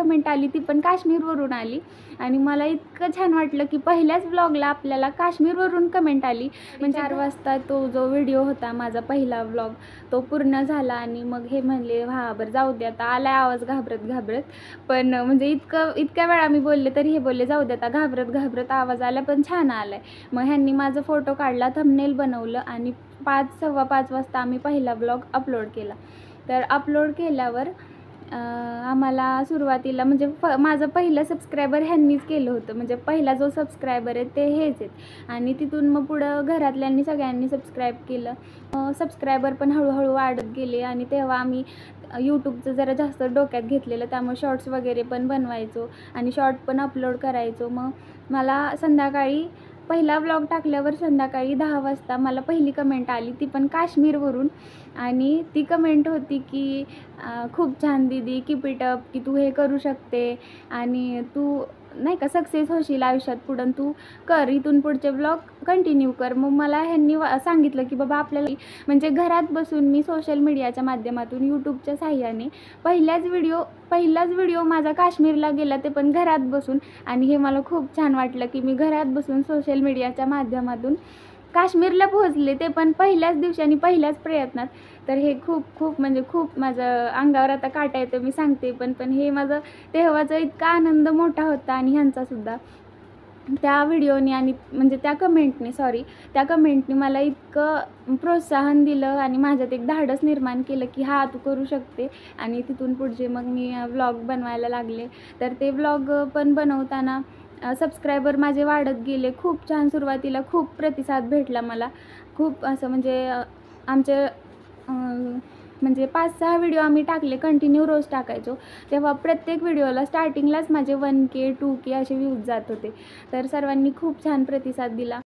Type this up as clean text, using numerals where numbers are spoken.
Comment आली ती पण काश्मीरवरून आली आणि मला इतकं छान वाटलं की पहिल्याच व्लॉगला आपल्याला काश्मीरवरून कमेंट आली. म्हणजे 4 वाजता तो जो व्हिडिओ होता माझा पहिला व्लॉग तो पूर्ण झाला आणि मग हे म्हणले हां बरं जाऊ दे आता, आला आवाज घाबरत घाबरत, पण म्हणजे इतक्या वेळा मी बोलले तरी हे बोलले जाऊ दे आता, घाबरत घाबरत आवाज आला पण छान आला आहे. मग ह्यांनी माझा फोटो काढला, थंबनेल बनवलं आणि 5:15 वाजता आम्ही पहिला ब्लॉग अपलोड केला. तर अपलोड केल्यावर आम्हाला सुरुवातीला म्हणजे माझं पहिलं सबस्क्रायबर ह्यांनीच केलं होतं. म्हणजे पहिला जो सबस्क्रायबर आहे ते हेच आहेत आणि तिथून मग पुढं घरातल्यांनी सगळ्यांनी सबस्क्राईब केलं. सबस्क्रायबर पण हळूहळू वाढत गेले आणि तेव्हा आम्ही यूट्यूबचं जरा जास्त डोक्यात घेतलेलं, त्यामुळे शॉर्ट्स वगैरे पण बनवायचो आणि शॉर्ट पण अपलोड करायचो. मग मला संध्याकाळी पहिला व्लॉग टाकल्यावर संध्याकाळी 10 वाजता मला पहिली कमेंट आली, ती पण काश्मीरवरून. आणि ती कमेंट होती की खूप छान दीदी, कीप इट अप, की तू हे करू शकते आणि तू नाही का सक्सेस होशील आयुष्यात पुढं, तू कर, इथून पुढचे व्लॉग कंटिन्यू कर. मग मला ह्यांनी सांगितलं की बाबा आपल्याला म्हणजे घरात बसून मी सोशल मीडियाच्या माध्यमातून यूट्यूबच्या साहाय्याने पहिलाच व्हिडिओ माझा काश्मीरला गेला, ते पण घरात बसून. आणि हे मला खूप छान वाटलं की मी घरात बसून सोशल मीडियाच्या माध्यमातून काश्मीरला पोहोचले, ते पण पहिल्याच दिवशी आणि पहिल्याच प्रयत्नात. तर हे खूप म्हणजे खूप माझं अंगावर आता काटा येतो मी सांगते, पण हे माझं तेव्हाचा इतका आनंद मोठा होता. आणि ह्यांचासुद्धा त्या व्हिडिओने आणि म्हणजे त्या कमेंटने मला इतकं प्रोत्साहन दिलं आणि माझ्यात एक धाडस निर्माण केलं की हां तू करू शकते. आणि तिथून पुढचे मग मी व्लॉग बनवायला लागले. तर ते व्लॉग पण बनवताना सबस्क्रायबर माझे वाढत गेले. खूप छान, सुरुवातीला खूप प्रतिसाद भेटला मला. खूप असं म्हणजे आमचे म्हणजे 5-6 व्हिडिओ आम्ही टाकले, कंटिन्यू रोज टाकायचो. तेव्हा प्रत्येक व्हिडिओला स्टार्टिंगलाच माझे 1K 2K असे व्ह्यूज जात होते. तर सर्वांनी खूप छान प्रतिसाद दिला.